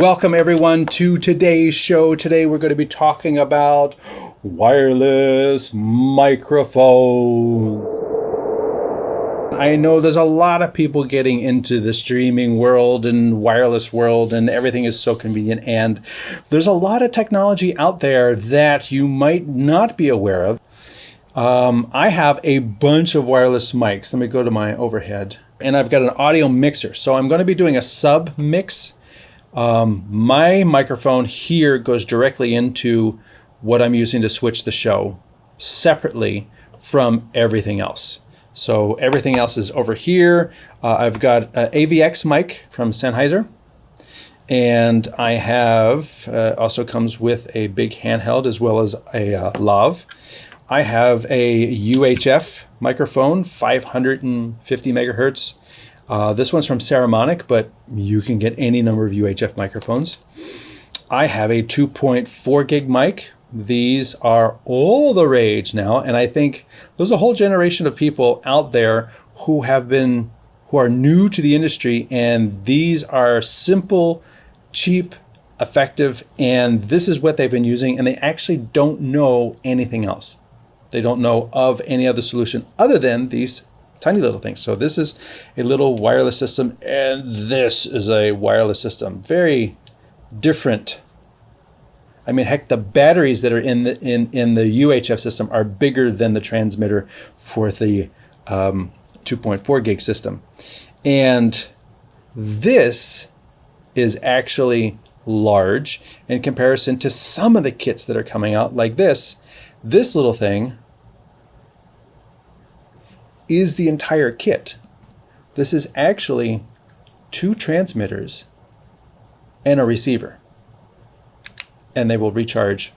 Welcome everyone to today's show. Today we're going to be talking about wireless microphones. I know there's a lot of people getting into the streaming world and wireless world, and everything is so convenient, and there's a lot of technology out there that you might not be aware of. I have a bunch of wireless mics. Let me go to my overhead, and I've got an audio mixer, so I'm going to be doing a sub mix. My microphone here goes directly into what I'm using to switch the show separately from everything else. So everything else is over here. I've got an AVX mic from Sennheiser, and I have also comes with a big handheld as well as a lav. I have a UHF microphone, 550 megahertz. This one's from Saramonic, but you can get any number of UHF microphones. I have a 2.4 gig mic. These are all the rage now, and I think there's a whole generation of people out there who are new to the industry, and these are simple, cheap, effective, and this is what they've been using, and they actually don't know anything else. They don't know of any other solution other than these tiny little things. So this is a little wireless system, and this is a wireless system. Very different. I mean, heck, the batteries that are in the UHF system are bigger than the transmitter for the 2.4 gig system. And this is actually large in comparison to some of the kits that are coming out, like this. This little thing is the entire kit. This is actually 2 transmitters and a receiver, and they will recharge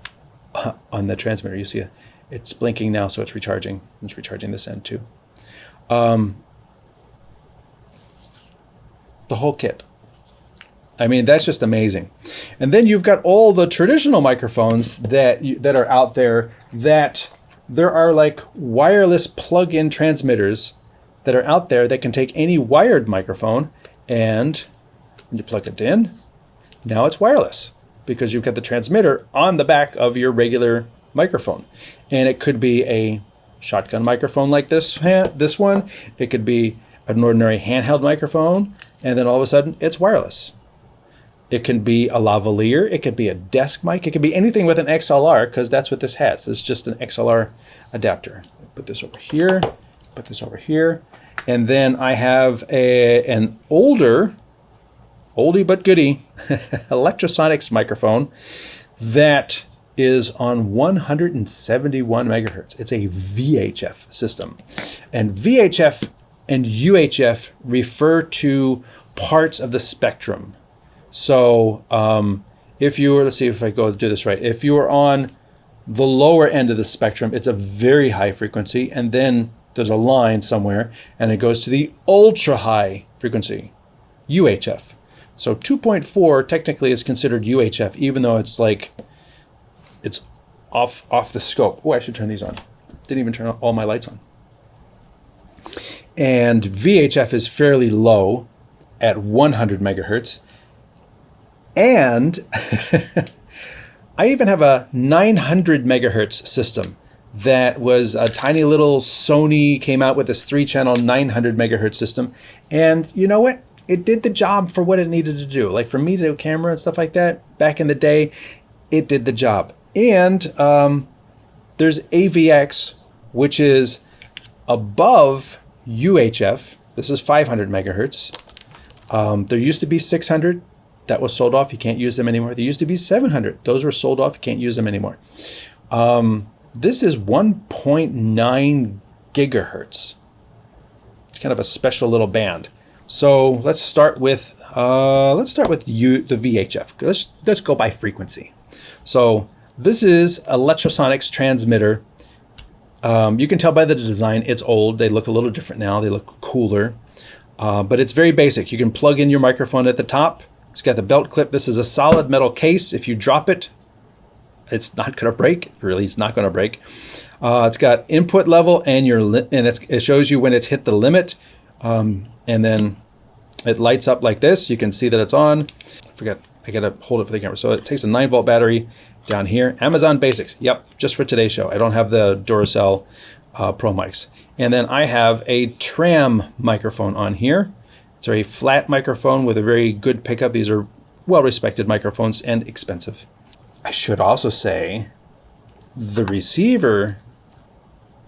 on the transmitter. You see it's blinking now, so it's recharging. It's recharging this end too. The whole kit. I mean, that's just amazing. And then you've got all the traditional microphones that are out there, that there are like wireless plug-in transmitters that are out there that can take any wired microphone, and when you plug it in, now it's wireless because you've got the transmitter on the back of your regular microphone. And it could be a shotgun microphone like this one. It could be an ordinary handheld microphone, and then all of a sudden it's wireless. It can be a lavalier, it could be a desk mic, it could be anything with an XLR, because that's what this has. This is just an XLR adapter. Put this over here, put this over here, and then I have an oldie but goodie Electrosonics microphone that is on 171 megahertz. It's a VHF system, and VHF and UHF refer to parts of the spectrum. So if you were, let's see if I go do this right. If you were on the lower end of the spectrum, it's a very high frequency, and then there's a line somewhere, and it goes to the ultra high frequency, UHF. So 2.4 technically is considered UHF, even though it's like, it's off the scope. Oh, I should turn these on. Didn't even turn all my lights on. And VHF is fairly low at 100 megahertz. And I even have a 900 megahertz system that was a tiny little Sony came out with this 3-channel 900 megahertz system. And you know what? It did the job for what it needed to do. Like for me to do camera and stuff like that, back in the day, it did the job. And there's AVX, which is above UHF. This is 500 megahertz. There used to be 600. That was sold off. You can't use them anymore. There used to be 700. Those were sold off. You can't use them anymore. This is 1.9 gigahertz. It's kind of a special little band. So let's start with the VHF. Let's go by frequency. So this is Electrosonics transmitter. You can tell by the design it's old. They look a little different now. They look cooler, but it's very basic. You can plug in your microphone at the top. It's got the belt clip. This is a solid metal case. If you drop it, it's not going to break. Really, it's not going to break. It's got input level and it shows you when it's hit the limit. And then it lights up like this. You can see that it's on. I forgot I gotta hold it for the camera. So it takes a 9-volt battery down here. Amazon Basics. Yep, just for today's show. I don't have the Duracell Pro mics. And then I have a tram microphone on here. It's a very flat microphone with a very good pickup. These are well-respected microphones and expensive. I should also say the receiver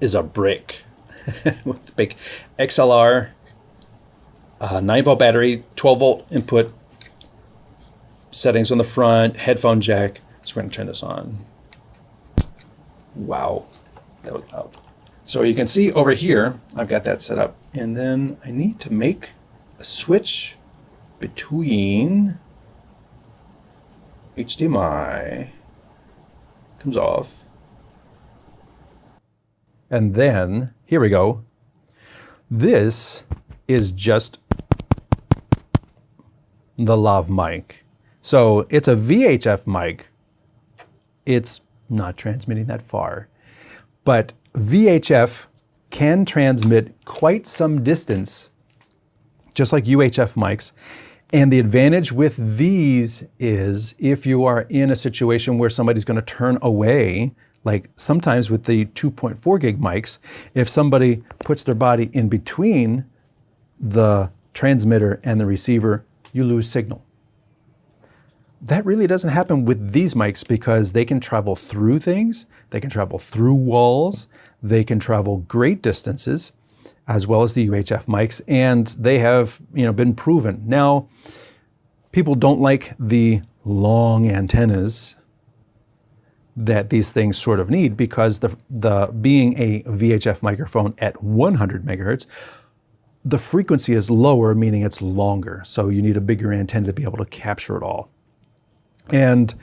is a brick with big XLR, 9-volt battery, 12-volt input, settings on the front, headphone jack. So we're going to turn this on. Wow, that was loud. So you can see over here, I've got that set up. And then I need to make a switch between HDMI, comes off. And then, here we go. This is just the lav mic. So it's a VHF mic. It's not transmitting that far, but VHF can transmit quite some distance, just like UHF mics. And the advantage with these is if you are in a situation where somebody's going to turn away, like sometimes with the 2.4 gig mics, if somebody puts their body in between the transmitter and the receiver, you lose signal. That really doesn't happen with these mics because they can travel through things, they can travel through walls, they can travel great distances, as well as the UHF mics, and they have, been proven. Now, people don't like the long antennas that these things sort of need because the being a VHF microphone at 100 megahertz, the frequency is lower, meaning it's longer. So you need a bigger antenna to be able to capture it all. And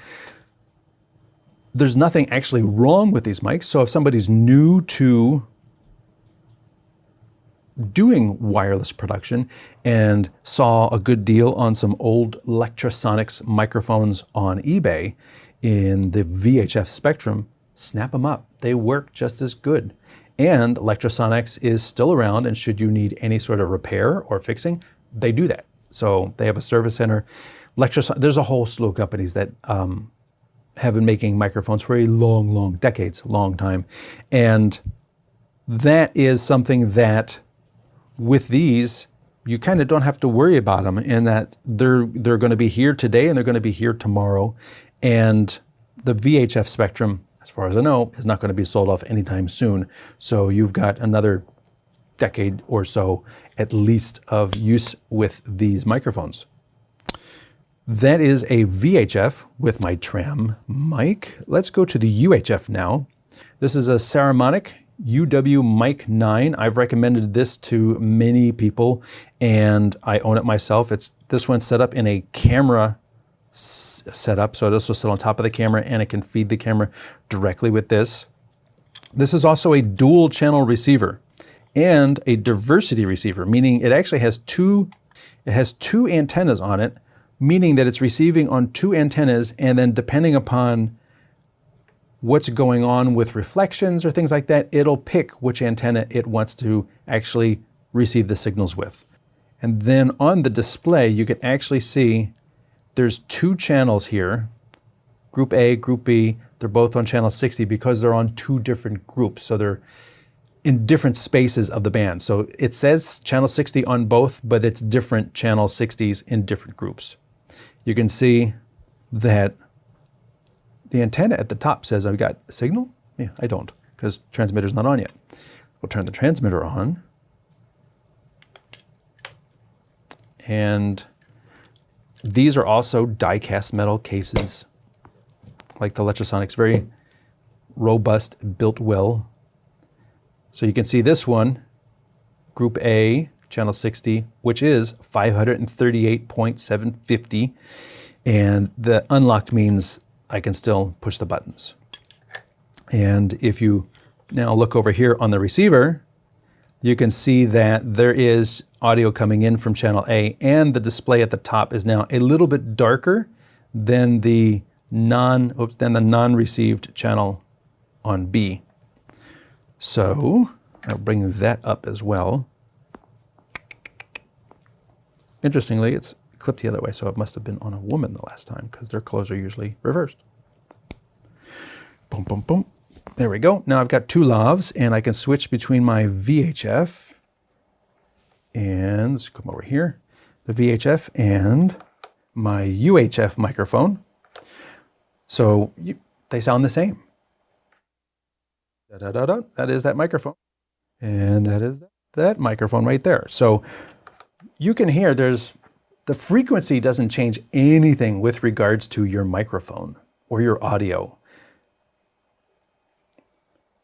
there's nothing actually wrong with these mics. So if somebody's new to doing wireless production and saw a good deal on some old Lectrosonics microphones on eBay in the VHF spectrum, snap them up. They work just as good. And Lectrosonics is still around, and should you need any sort of repair or fixing, they do that. So they have a service center. There's a whole slew of companies that have been making microphones for a long time. And that is something that with these, you kind of don't have to worry about them in that they're going to be here today and they're going to be here tomorrow. And the VHF spectrum, as far as I know, is not going to be sold off anytime soon. So you've got another decade or so at least of use with these microphones. That is a VHF with my tram mic. Let's go to the UHF now. This is a Saramonic UW Mic 9. I've recommended this to many people and I own it myself. This one's set up in a camera setup, so this will sit on top of the camera and it can feed the camera directly with this. This is also a dual channel receiver and a diversity receiver, meaning it actually has two antennas on it, meaning that it's receiving on two antennas, and then depending upon what's going on with reflections or things like that, it'll pick which antenna it wants to actually receive the signals with. And then on the display, you can actually see there's two channels here, Group A, Group B. They're both on channel 60 because they're on two different groups. So they're in different spaces of the band. So it says channel 60 on both, but it's different channel 60s in different groups. You can see that the antenna at the top says I've got a signal. Yeah, I don't, because transmitter's not on yet. We'll turn the transmitter on. And these are also die-cast metal cases, like the Lectrosonics, very robust, built well. So you can see this one, Group A, channel 60, which is 538.750. And the unlocked means I can still push the buttons. And if you now look over here on the receiver, you can see that there is audio coming in from channel A, and the display at the top is now a little bit darker than the non-received channel on B. So I'll bring that up as well. Interestingly, it's clipped the other way, so it must have been on a woman the last time because their clothes are usually reversed. Boom, boom, boom. There we go. Now I've got two lavs, and I can switch between my VHF and, let's come over here, the VHF and my UHF microphone. So they sound the same. Da-da-da-da. That is that microphone. And that is that microphone right there. So you can hear the frequency doesn't change anything with regards to your microphone or your audio.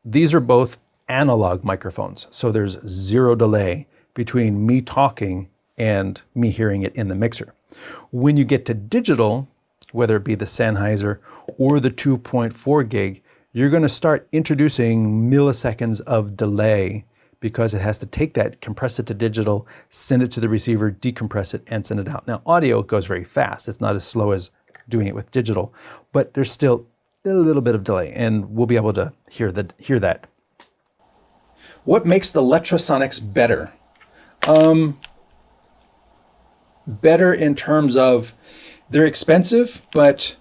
These are both analog microphones, so there's zero delay between me talking and me hearing it in the mixer. When you get to digital, whether it be the Sennheiser or the 2.4 gig, you're going to start introducing milliseconds of delay because it has to take that, compress it to digital, send it to the receiver, decompress it, and send it out. Now, audio goes very fast. It's not as slow as doing it with digital, but there's still a little bit of delay, and we'll be able to hear that. What makes the Letrasonics better? Better in terms of they're expensive, but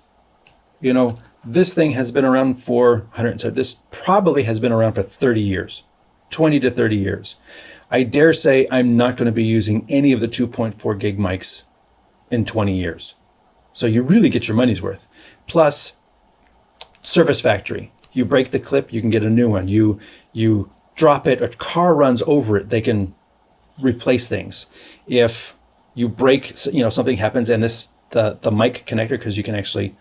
you know, this thing has been around for this probably has been around for 30 years, 20 to 30 years. I dare say I'm not going to be using any of the 2.4 gig mics in 20 years. So you really get your money's worth. Plus, service factory. You break the clip, you can get a new one. You drop it, a car runs over it, they can replace things. If you break, you know, something happens and the mic connector, because you can actually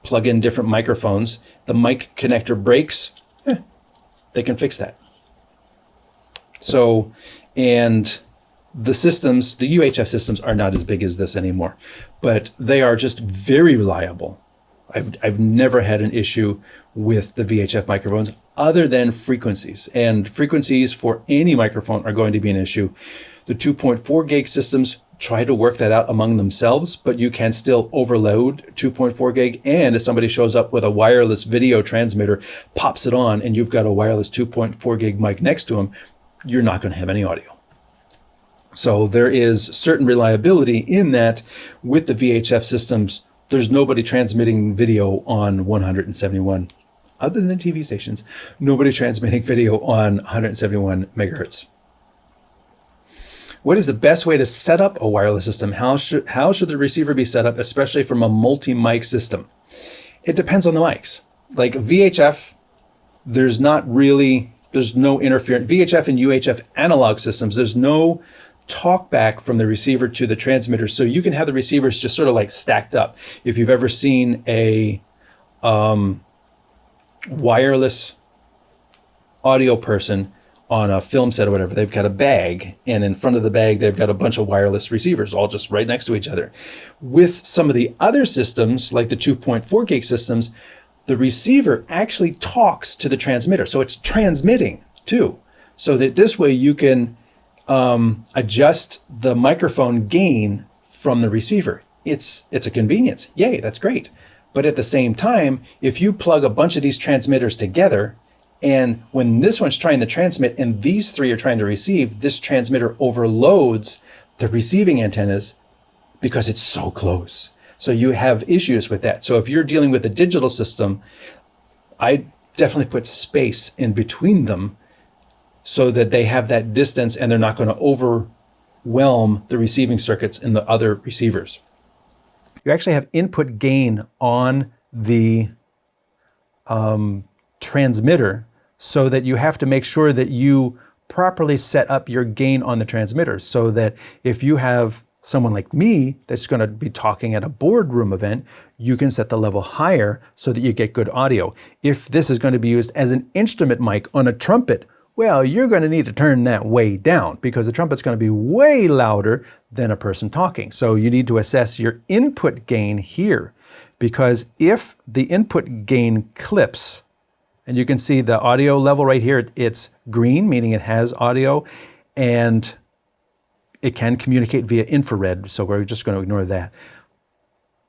plug in different microphones, the mic connector breaks, they can fix that. So, and the systems, the UHF systems are not as big as this anymore, but they are just very reliable. I've never had an issue with the VHF microphones other than frequencies, and frequencies for any microphone are going to be an issue. The 2.4 gig systems try to work that out among themselves, but you can still overload 2.4 gig. And if somebody shows up with a wireless video transmitter, pops it on, and you've got a wireless 2.4 gig mic next to them, you're not going to have any audio. So there is certain reliability in that with the VHF systems. There's nobody transmitting video on 171, other than TV stations, nobody transmitting video on 171 megahertz. What is the best way to set up a wireless system? How should the receiver be set up, especially from a multi-mic system? It depends on the mics. Like VHF, there's no interference. VHF and UHF analog systems, there's no talk back from the receiver to the transmitter, so you can have the receivers just sort of like stacked up. If you've ever seen a wireless audio person on a film set or whatever, they've got a bag, and in front of the bag they've got a bunch of wireless receivers all just right next to each other. With some of the other systems, like the 2.4 gig systems, the receiver actually talks to the transmitter, so it's transmitting too, so that this way you can adjust the microphone gain from the receiver. It's a convenience. Yay, that's great. But at the same time, if you plug a bunch of these transmitters together, and when this one's trying to transmit and these three are trying to receive, this transmitter overloads the receiving antennas because it's so close. So you have issues with that. So if you're dealing with a digital system, I definitely put space in between them so that they have that distance and they're not going to overwhelm the receiving circuits in the other receivers. You actually have input gain on the transmitter, so that you have to make sure that you properly set up your gain on the transmitter, so that if you have someone like me that's going to be talking at a boardroom event, you can set the level higher so that you get good audio. If this is going to be used as an instrument mic on a trumpet, well, you're going to need to turn that way down because the trumpet's going to be way louder than a person talking. So you need to assess your input gain here, because if the input gain clips, and you can see the audio level right here, it's green, meaning it has audio, and it can communicate via infrared, so we're just going to ignore that.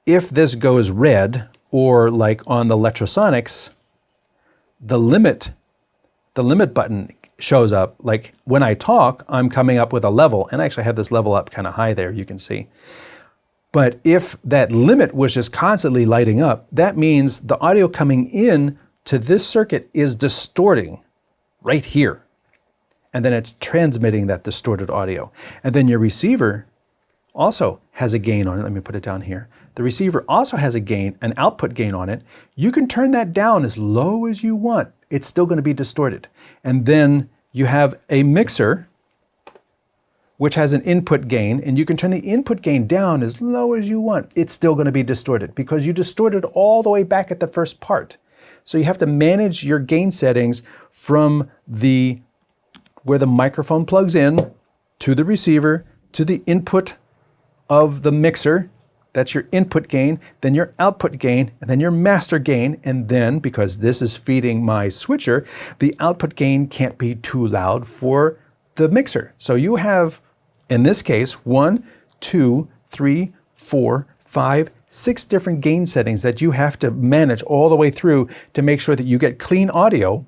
If this goes red, or like on the Letrasonics, the limit button shows up. Like when I talk, I'm coming up with a level, and I actually have this level up kind of high there, you can see. But if that limit was just constantly lighting up, that means the audio coming in to this circuit is distorting right here. And then it's transmitting that distorted audio. And then your receiver also has a gain on it. Let me put it down here. The receiver also has a gain, an output gain on it. You can turn that down as low as you want. It's still going to be distorted. And then you have a mixer which has an input gain, and you can turn the input gain down as low as you want. It's still going to be distorted because you distorted all the way back at the first part. So you have to manage your gain settings from where the microphone plugs in to the receiver to the input of the mixer. That's your input gain, then your output gain, and then your master gain. And then, because this is feeding my switcher, the output gain can't be too loud for the mixer. So you have, in this case, 1, 2, 3, 4, 5, 6 different gain settings that you have to manage all the way through to make sure that you get clean audio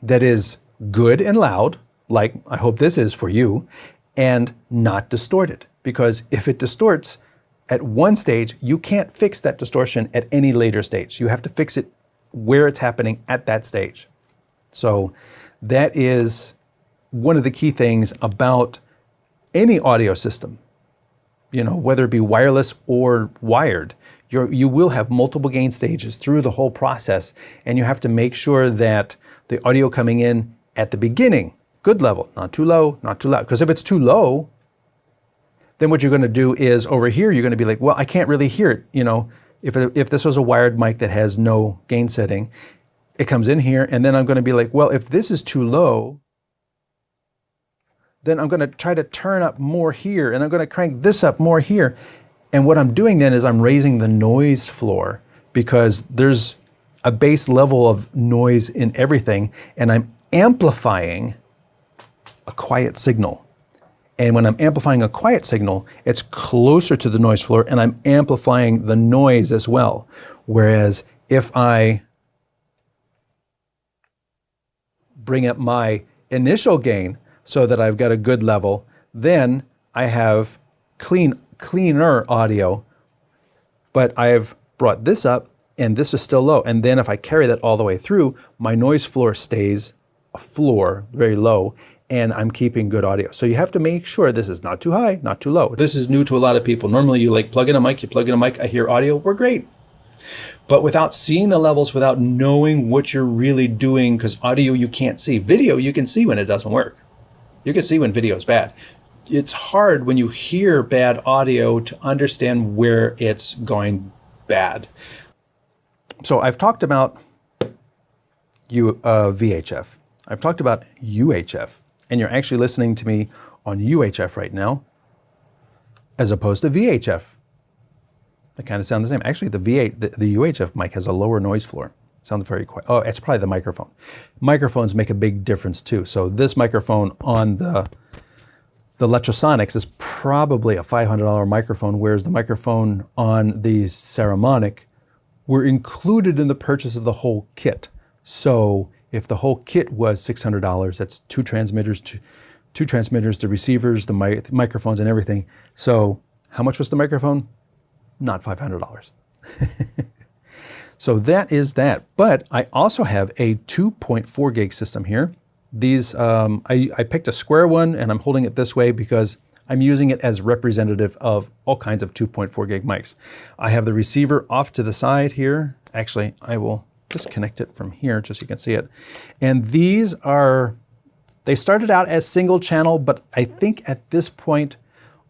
that is good and loud, like I hope this is for you, and not distorted. Because if it distorts at one stage, you can't fix that distortion at any later stage. You have to fix it where it's happening at that stage. So that is one of the key things about any audio system, you know, whether it be wireless or wired. You will have multiple gain stages through the whole process, and you have to make sure that the audio coming in at the beginning, good level, not too low, not too loud. Because if it's too low, then what you're going to do is over here, you're going to be like, well, I can't really hear it. You know, if this was a wired mic that has no gain setting, it comes in here, and then I'm going to be like, well, if this is too low, then I'm going to try to turn up more here, and I'm going to crank this up more here. And what I'm doing then is I'm raising the noise floor, because there's a base level of noise in everything, and I'm amplifying a quiet signal. And when I'm amplifying a quiet signal, it's closer to the noise floor, and I'm amplifying the noise as well. Whereas if I bring up my initial gain so that I've got a good level, then I have cleaner audio, but I've brought this up and this is still low. And then if I carry that all the way through, my noise floor stays a floor, very low, and I'm keeping good audio. So you have to make sure this is not too high, not too low. This is new to a lot of people. Normally you like plug in a mic, I hear audio, we're great. But without seeing the levels, without knowing what you're really doing, because audio you can't see. Video you can see when it doesn't work. You can see when video is bad. It's hard when you hear bad audio to understand where it's going bad. So I've talked about VHF. I've talked about UHF. And you're actually listening to me on UHF right now, as opposed to VHF. They kind of sound the same. Actually, the UHF mic has a lower noise floor. Sounds very quiet. Oh, it's probably the microphone. Microphones make a big difference too. So this microphone on the Letrosonics is probably a $500 microphone, whereas the microphone on the Saramonic were included in the purchase of the whole kit. So if the whole kit was $600, that's two transmitters, the receivers, the microphones, and everything. So how much was the microphone? Not $500. So that is that. But I also have a 2.4 gig system here. These, I picked a square one, and I'm holding it this way because I'm using it as representative of all kinds of 2.4 gig mics. I have the receiver off to the side here. Actually, I will disconnect it from here just so you can see it. And these are, they started out as single channel, but I think at this point,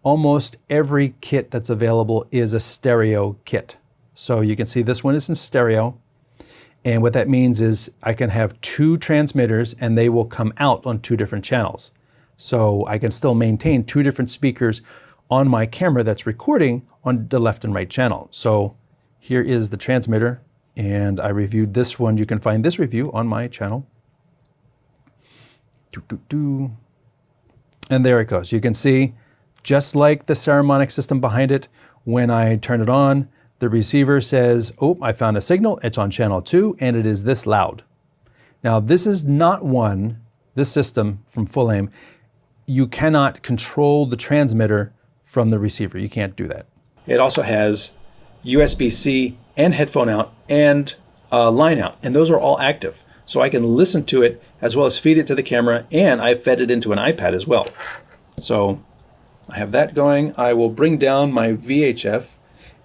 almost every kit that's available is a stereo kit. So you can see this one is in stereo. And what that means is I can have two transmitters and they will come out on two different channels. So I can still maintain two different speakers on my camera that's recording on the left and right channel. So here is the transmitter, and I reviewed this one. You can find this review on my channel. And there it goes. You can see, just like the Saramonic system behind it, when I turn it on, the receiver says, oh, I found a signal, it's on channel 2, and it is this loud. Now, this is not one this system from full aim, you cannot control the transmitter from the receiver. You can't do that. It also has USB-C and headphone out and line out, and those are all active. So I can listen to it as well as feed it to the camera, and I fed it into an iPad as well. So I have that going. I will bring down my VHF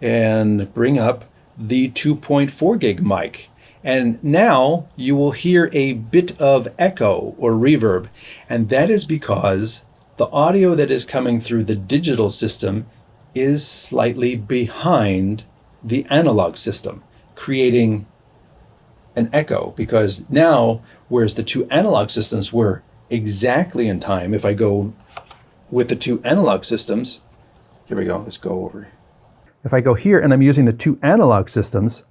and bring up the 2.4 gig mic. And now you will hear a bit of echo or reverb, and that is because the audio that is coming through the digital system is slightly behind the analog system, creating an echo, because now, whereas the two analog systems were exactly in time, if I go with the two analog systems, here we go, let's go over. If I go here and I'm using the two analog systems,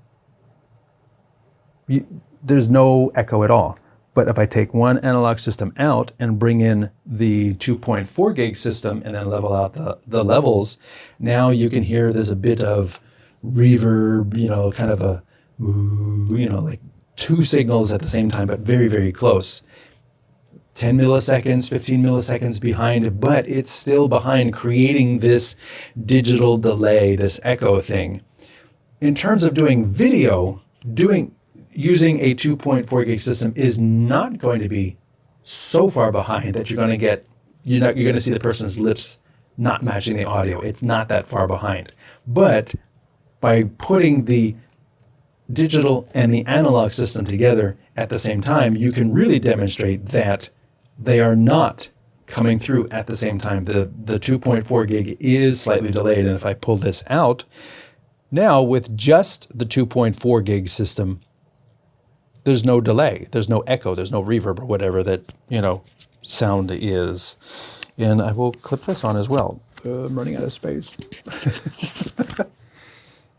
there's no echo at all. But if I take one analog system out and bring in the 2.4 gig system and then level out the levels, now you can hear there's a bit of reverb, you know, kind of a, you know, like two signals at the same time, but very, very close. 10 milliseconds, 15 milliseconds behind, but it's still behind, creating this digital delay, this echo thing. In terms of doing video, using a 2.4 gig system is not going to be so far behind that you're going to see the person's lips not matching the audio. It's not that far behind. But by putting the digital and the analog system together at the same time, you can really demonstrate that they are not coming through at the same time. The 2.4 gig is slightly delayed, and if I pull this out, now with just the 2.4 gig system, there's no delay, there's no echo, there's no reverb or whatever that, you know, sound is. And I will clip this on as well. I'm running out of space.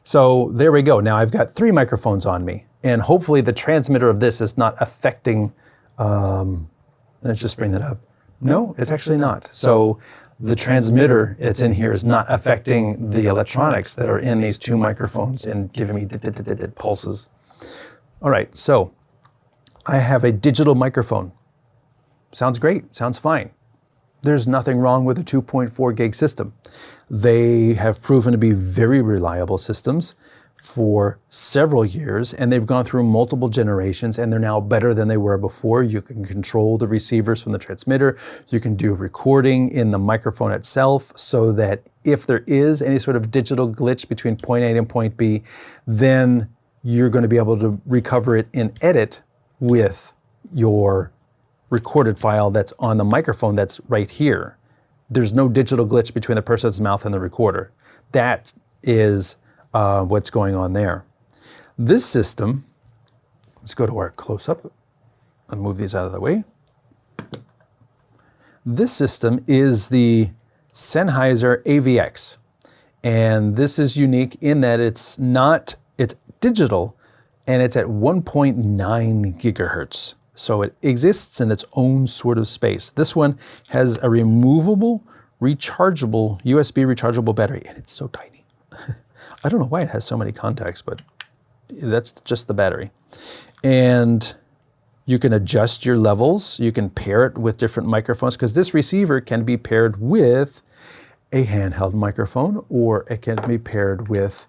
So there we go. Now I've got 3 microphones on me, and hopefully the transmitter of this is not affecting, let's just bring that up. No, it's actually not. So the transmitter that's in here is not affecting the electronics that are in these 2 microphones and giving me pulses. All right, so I have a digital microphone. Sounds great, sounds fine. There's nothing wrong with a 2.4 gig system. They have proven to be very reliable systems for several years, and they've gone through multiple generations, and they're now better than they were before. You can control the receivers from the transmitter. You can do recording in the microphone itself, so that if there is any sort of digital glitch between point A and point B, then you're going to be able to recover it in edit with your recorded file that's on the microphone that's right here. There's no digital glitch between the person's mouth and the recorder. That is what's going on there. This system, let's go to our close-up and move these out of the way. This system is the Sennheiser AVX, and this is unique in that it's digital, and it's at 1.9 gigahertz. So it exists in its own sort of space. This one has a removable, rechargeable, USB rechargeable battery, and it's so tiny. I don't know why it has so many contacts, but that's just the battery. And you can adjust your levels. You can pair it with different microphones, because this receiver can be paired with a handheld microphone, or it can be paired with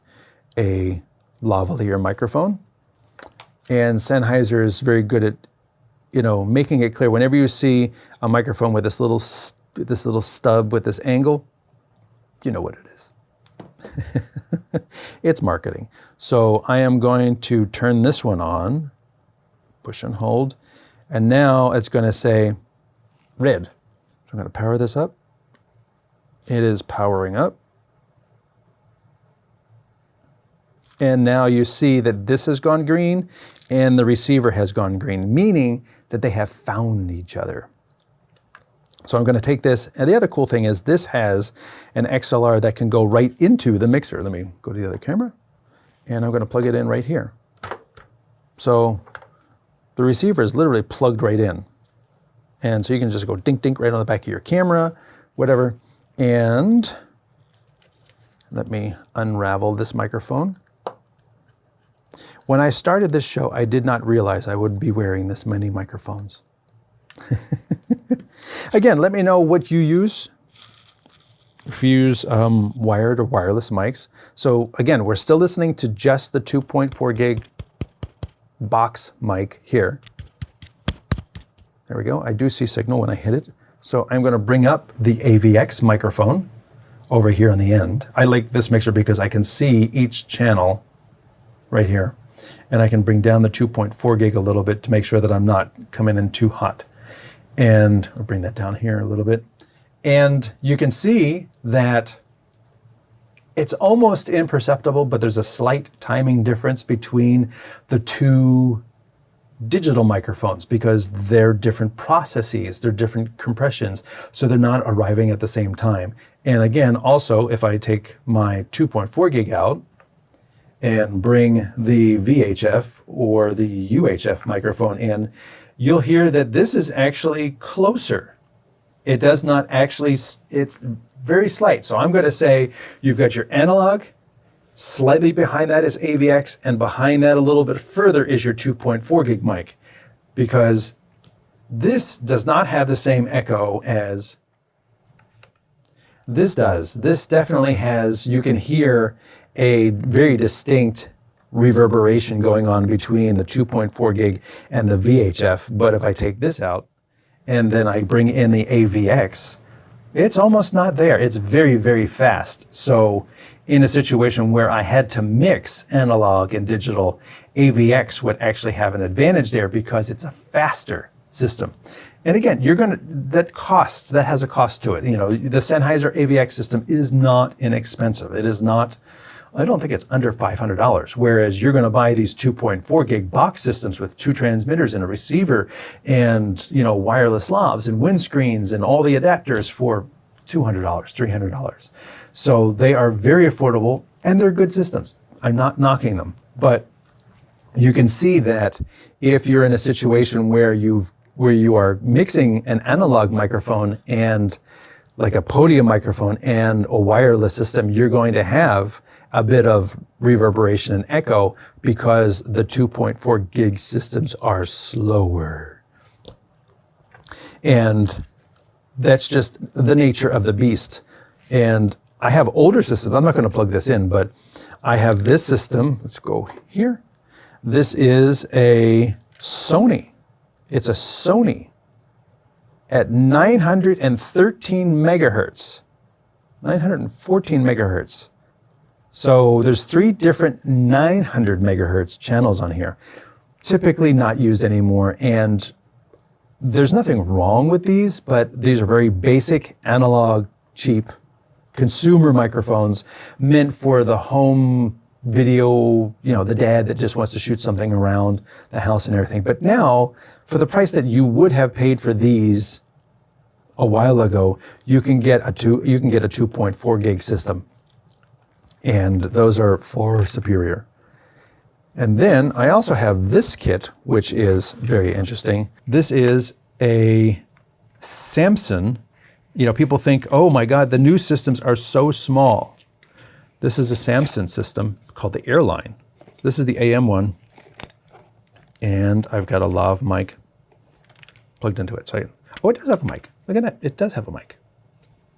a lavalier microphone. And Sennheiser is very good at, you know, making it clear whenever you see a microphone with this little stub with this angle, you know what it is. It's marketing. So I am going to turn this one on, push and hold, and now it's going to say red. So I'm going to power this up. It is powering up. And now you see that this has gone green and the receiver has gone green, meaning that they have found each other. So I'm going to take this, and the other cool thing is this has an XLR that can go right into the mixer. Let me go to the other camera, and I'm going to plug it in right here. So the receiver is literally plugged right in. And so you can just go dink dink right on the back of your camera, whatever. And let me unravel this microphone. When I started this show, I did not realize I would be wearing this many microphones. Again, let me know what you use. If you use wired or wireless mics. So again, we're still listening to just the 2.4 gig box mic here. There we go. I do see signal when I hit it. So I'm going to bring up the AVX microphone over here on the end. I like this mixer because I can see each channel right here. And I can bring down the 2.4 gig a little bit to make sure that I'm not coming in too hot. And I'll bring that down here a little bit. And you can see that it's almost imperceptible, but there's a slight timing difference between the two digital microphones because they're different processes, they're different compressions, so they're not arriving at the same time. And again, also, if I take my 2.4 gig out and bring the VHF or the UHF microphone in, you'll hear that this is actually closer. It does not actually, it's very slight. So I'm going to say you've got your analog, slightly behind that is AVX, and behind that a little bit further is your 2.4 gig mic, because this does not have the same echo as this does. This definitely has, you can hear a very distinct reverberation going on between the 2.4 gig and the VHF. But if I take this out and then I bring in the AVX, it's almost not there. It's very, very fast. So in a situation where I had to mix analog and digital, AVX would actually have an advantage there because it's a faster system. And again, that has a cost to it. You know, the Sennheiser AVX system is not inexpensive. It is not, I don't think it's under $500, whereas you're going to buy these 2.4 gig box systems with 2 transmitters and a receiver and, you know, wireless lavs and windscreens and all the adapters for $200, $300. So they are very affordable and they're good systems. I'm not knocking them, but you can see that if you're in a situation where you are mixing an analog microphone and like a podium microphone and a wireless system, you're going to have a bit of reverberation and echo because the 2.4 gig systems are slower. And that's just the nature of the beast. And I have older systems. I'm not going to plug this in, but I have this system. Let's go here. This is a Sony. It's a Sony at 913 megahertz, 914 megahertz. So there's 3 different 900 megahertz channels on here, typically not used anymore. And there's nothing wrong with these, but these are very basic, analog, cheap consumer microphones meant for the home video, you know, the dad that just wants to shoot something around the house and everything. But now, for the price that you would have paid for these a while ago, you can get a 2.4 gig system. And those are far superior. And then I also have this kit, which is very interesting. This is a Samson. You know, people think, oh my God, the new systems are so small. This is a Samson system called the Airline. This is the AM one. And I've got a lav mic plugged into it. Oh, it does have a mic. Look at that. It does have a mic.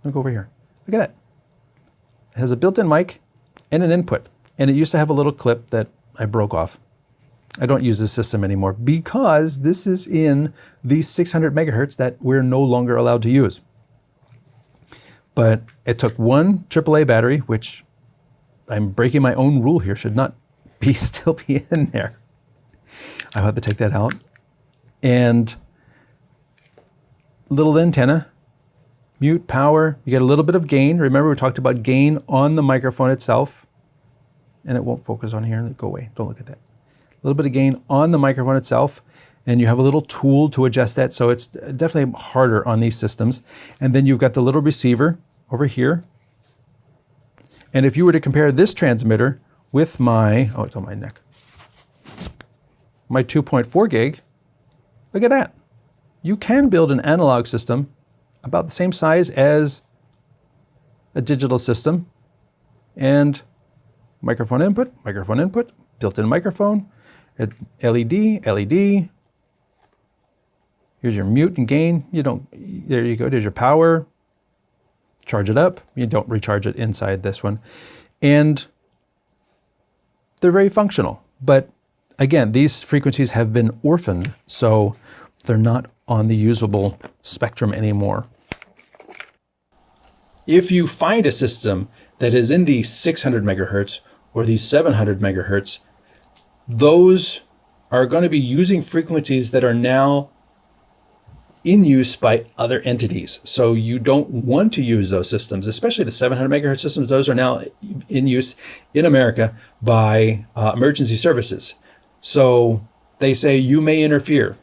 Look over here. Look at that. It has a built-in mic and an input. And it used to have a little clip that I broke off. I don't use this system anymore because this is in the 600 megahertz that we're no longer allowed to use. But it took one AAA battery, which I'm breaking my own rule here, should not be still be in there. I have to take that out. And little antenna, mute, power, you get a little bit of gain. Remember we talked about gain on the microphone itself. And it won't focus on here. Go away. Don't look at that. A little bit of gain on the microphone itself. And you have a little tool to adjust that. So it's definitely harder on these systems. And then you've got the little receiver over here. And if you were to compare this transmitter with my, oh, it's on my neck, my 2.4 gig, look at that. You can build an analog system about the same size as a digital system. And microphone input, built-in microphone, LED, Here's your mute and gain. There you go, there's your power. Charge it up. You don't recharge it inside this one. And they're very functional. But again, these frequencies have been orphaned, so they're not on the usable spectrum anymore. If you find a system that is in the 600 megahertz or the 700 megahertz, those are going to be using frequencies that are now in use by other entities. So you don't want to use those systems, especially the 700 megahertz systems. Those are now in use in America by emergency services. So they say you may interfere.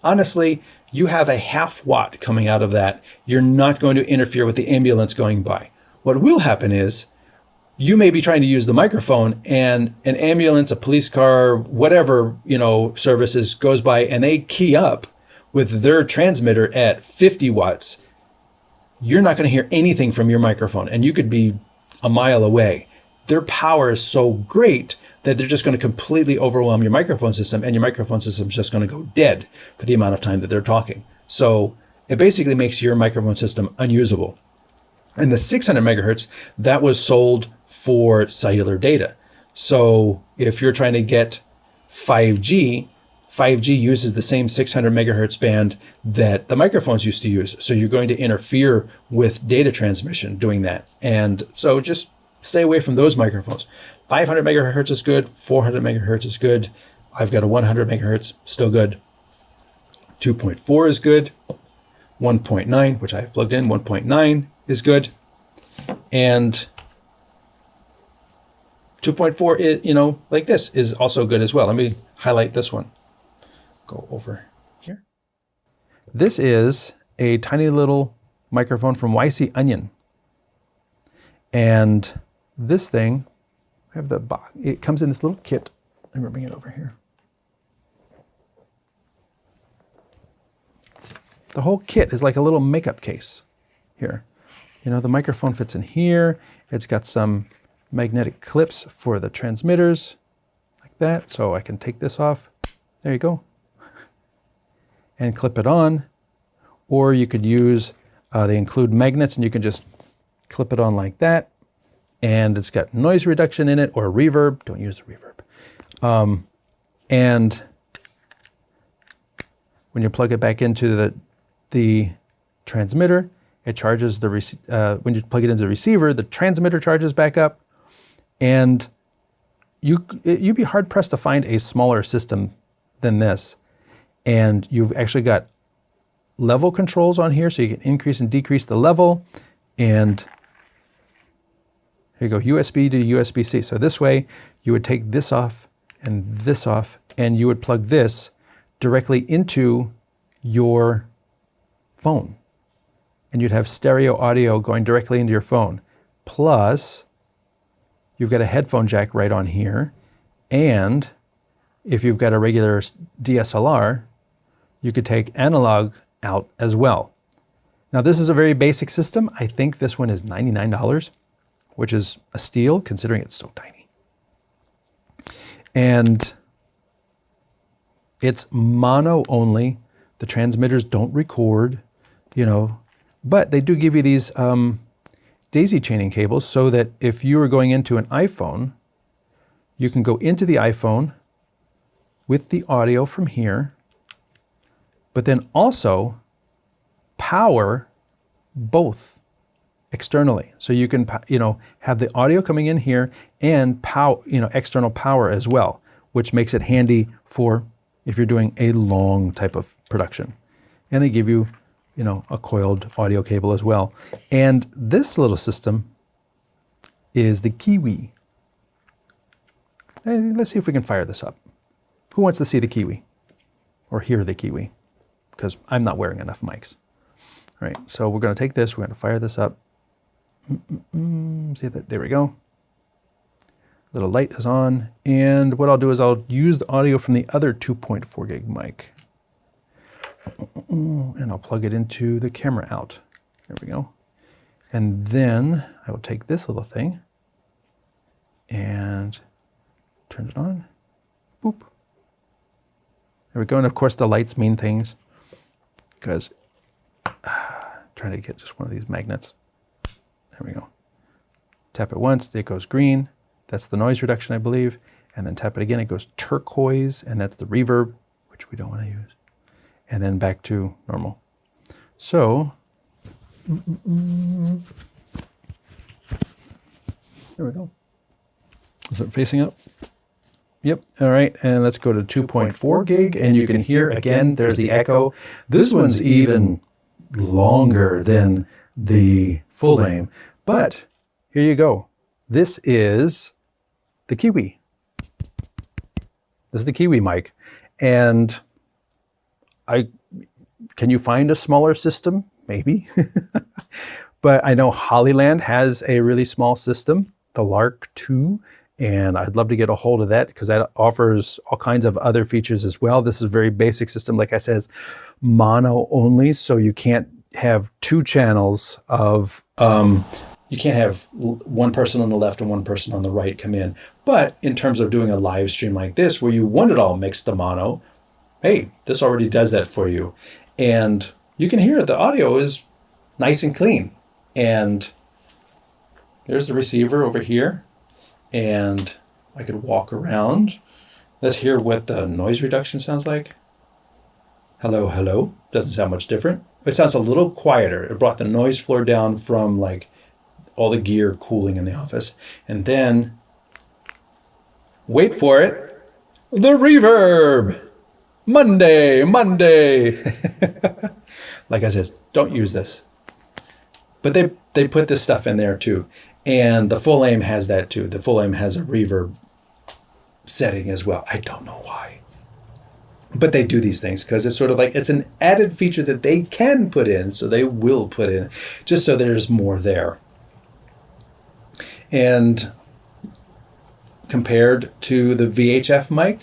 Honestly, you have a half watt coming out of that. You're not going to interfere with the ambulance going by. What will happen is you may be trying to use the microphone and an ambulance, a police car, whatever, services goes by and they key up with their transmitter at 50 watts. You're not going to hear anything from your microphone and you could be a mile away. Their power is so great that they're just going to completely overwhelm your microphone system, and your microphone system is just going to go dead for the amount of time that they're talking. So it basically makes your microphone system unusable. And the 600 megahertz, that was sold for cellular data. So if you're trying to get 5G, 5G uses the same 600 megahertz band that the microphones used to use. So you're going to interfere with data transmission doing that. And so just stay away from those microphones. 500 megahertz is good. 400 megahertz is good. I've got a 100 megahertz, still good. 2.4 is good. 1.9, which I have plugged in, 1.9 is good. And 2.4 is, like this is also good as well. Let me highlight this one. Go over here. This is a tiny little microphone from YC Onion. And this thing, I have the box. It comes in this little kit. Let me bring it over here. The whole kit is like a little makeup case here. The microphone fits in here. It's got some magnetic clips for the transmitters like that. So I can take this off. There you go. And clip it on. Or you could use, they include magnets and you can just clip it on like that. And it's got noise reduction in it or reverb. Don't use the reverb. And when you plug it back into the transmitter, it charges when you plug it into the receiver, the transmitter charges back up. And you'd be hard pressed to find a smaller system than this. And you've actually got level controls on here, so you can increase and decrease the level. And here you go, USB to USB-C. So this way, you would take this off, and you would plug this directly into your phone. And you'd have stereo audio going directly into your phone. Plus, you've got a headphone jack right on here. And if you've got a regular DSLR, you could take analog out as well. Now, this is a very basic system. I think this one is $99, which is a steal considering it's so tiny. And it's mono only. The transmitters don't record, but they do give you these daisy chaining cables so that if you were going into an iPhone, you can go into the iPhone with the audio from here, but then also power both externally. So you can, have the audio coming in here and external power as well, which makes it handy for if you're doing a long type of production. And they give you, a coiled audio cable as well. And this little system is the Kiwi. Hey, let's see if we can fire this up. Who wants to see the Kiwi or hear the Kiwi? Because I'm not wearing enough mics. All right, so we're going to take this, we're going to fire this up. See that? There we go. Little light is on. And what I'll do is I'll use the audio from the other 2.4 gig mic. And I'll plug it into the camera out. There we go. And then I will take this little thing and turn it on. Boop. There we go. And of course the lights mean things. because trying to get just one of these magnets. There we go. Tap it once, it goes green. That's the noise reduction, I believe. And then tap it again, it goes turquoise, and that's the reverb, which we don't want to use. And then back to normal. So, there we go. Is it facing up? Yep, all right, and let's go to 2.4 gig, and you can hear, again, there's the echo. This one's even longer than the full name, but here you go. This is the Kiwi. This is the Kiwi mic, and can you find a smaller system? Maybe. But I know Hollyland has a really small system, the Lark 2, and I'd love to get a hold of that because that offers all kinds of other features as well. This is a very basic system, like I said, mono only, so you can't have two channels of, you can't have one person on the left and one person on the right come in. But in terms of doing a live stream like this, where you want it all mixed to mono, hey, this already does that for you. And you can hear the audio is nice and clean. And there's the receiver over here. And I could walk around. Let's hear what the noise reduction sounds like. Hello, hello. Doesn't sound much different. It sounds a little quieter. It brought the noise floor down from like all the gear cooling in the office. And then, wait for it, the reverb. Monday. Like I said, don't use this. But they put this stuff in there too. And the full aim has that too. The full aim has a reverb setting as well. I don't know why. But they do these things because it's sort of like, it's an added feature that they can put in, so they will put in, just so there's more there. And compared to the VHF mic,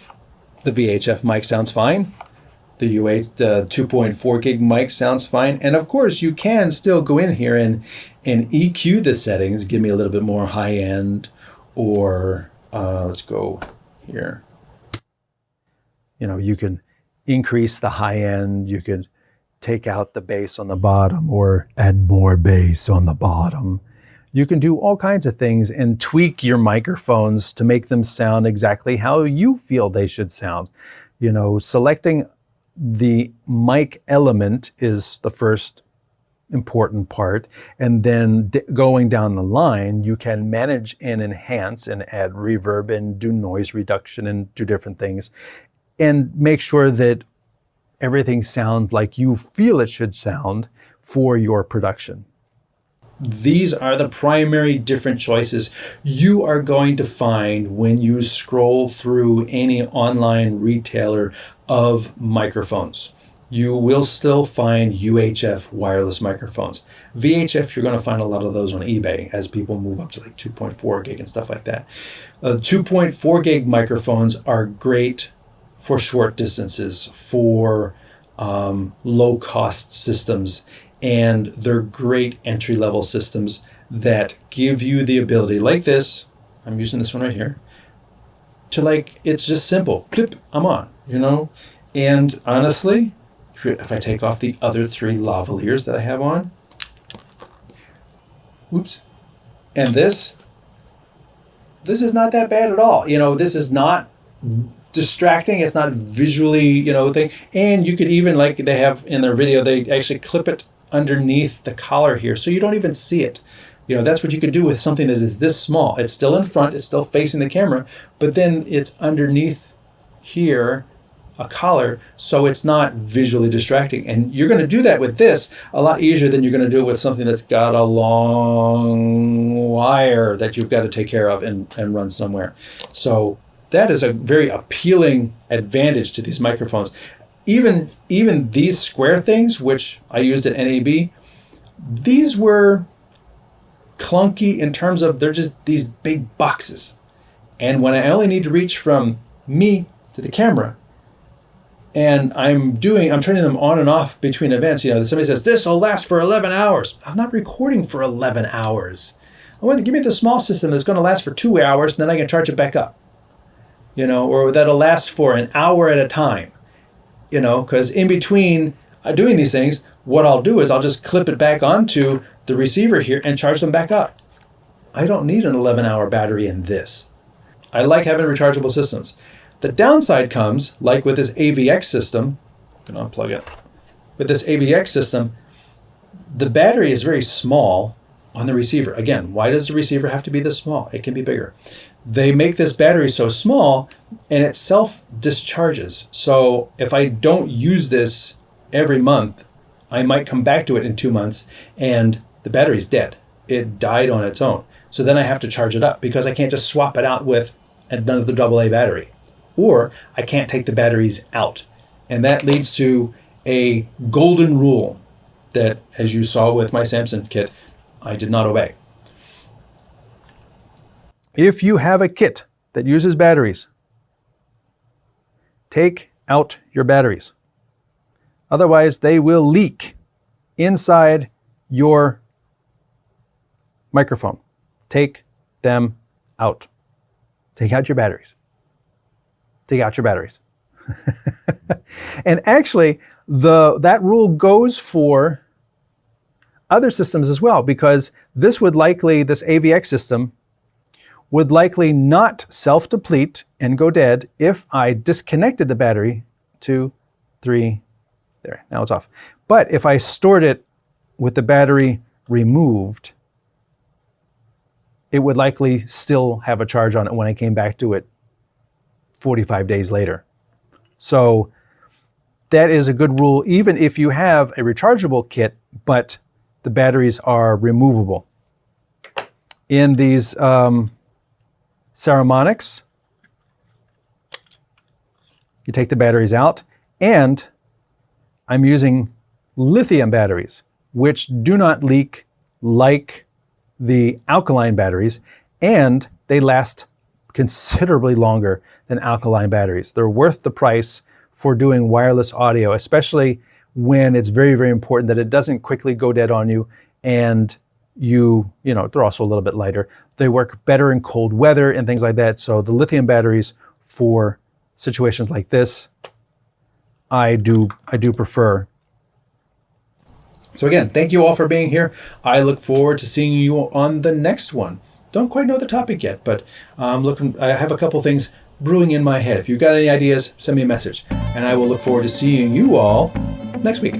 the VHF mic sounds fine. The 2.4 gig mic sounds fine. And of course, you can still go in here and EQ the settings, give me a little bit more high end, or let's go here. You know, you can increase the high end, you could take out the bass on the bottom or add more bass on the bottom. You can do all kinds of things and tweak your microphones to make them sound exactly how you feel they should sound. You know, selecting the mic element is the first important part, and then going down the line, you can manage and enhance and add reverb and do noise reduction and do different things, and make sure that everything sounds like you feel it should sound for your production. These are the primary different choices you are going to find when you scroll through any online retailer of microphones. You will still find UHF wireless microphones. VHF, you're going to find a lot of those on eBay as people move up to like 2.4 gig and stuff like that. 2.4 gig microphones are great for short distances, for low cost systems, and they're great entry-level systems that give you the ability, like this, I'm using this one right here, to like, it's just simple, clip, I'm on, you know? And honestly, if I take off the other three lavaliers that I have on, oops, and this is not that bad at all. You know, this is not distracting, it's not visually, you know, thing. And you could even, like they have in their video, they actually clip it underneath the collar here, so you don't even see it. You know, that's what you could do with something that is this small. It's still in front, it's still facing the camera, but then it's underneath here, a collar, so it's not visually distracting. And you're going to do that with this a lot easier than you're going to do it with something that's got a long wire that you've got to take care of and run somewhere. So that is a very appealing advantage to these microphones. Even these square things, which I used at NAB, these were clunky in terms of they're just these big boxes. And when I only need to reach from me to the camera, and I'm turning them on and off between events, you know, somebody says, this will last for 11 hours. I'm not recording for 11 hours. I want to give me the small system that's going to last for 2 hours, and then I can charge it back up, you know, or that'll last for an hour at a time. You know, because in between, doing these things, what I'll do is I'll just clip it back onto the receiver here and charge them back up. I don't need an 11-hour battery in this. I like having rechargeable systems. The downside comes, like with this AVX system, I'm going to unplug it. With this AVX system, the battery is very small on the receiver. Again, why does the receiver have to be this small? It can be bigger. They make this battery so small and it self-discharges. So if I don't use this every month, I might come back to it in 2 months and the battery's dead. It died on its own. So then I have to charge it up because I can't just swap it out with another AA battery. Or I can't take the batteries out. And that leads to a golden rule that, as you saw with my Samson kit, I did not obey. If you have a kit that uses batteries, take out your batteries. Otherwise, they will leak inside your microphone. Take them out. Take out your batteries. Take out your batteries. And actually, that rule goes for other systems as well, because this AVX system would likely not self-deplete and go dead if I disconnected the battery. 2, 3, there, now it's off. But if I stored it with the battery removed, it would likely still have a charge on it when I came back to it 45 days later. So that is a good rule, even if you have a rechargeable kit, but the batteries are removable. In these Ceramonics, you take the batteries out, and I'm using lithium batteries, which do not leak like the alkaline batteries, and they last considerably longer than alkaline batteries. They're worth the price for doing wireless audio, especially when it's very, very important that it doesn't quickly go dead on you, and they're also a little bit lighter. They work better in cold weather and things like that. So the lithium batteries for situations like this, I do prefer. So again, thank you all for being here. I look forward to seeing you on the next one. Don't quite know the topic yet, but I have a couple things brewing in my head. If you've got any ideas, send me a message, and I will look forward to seeing you all next week.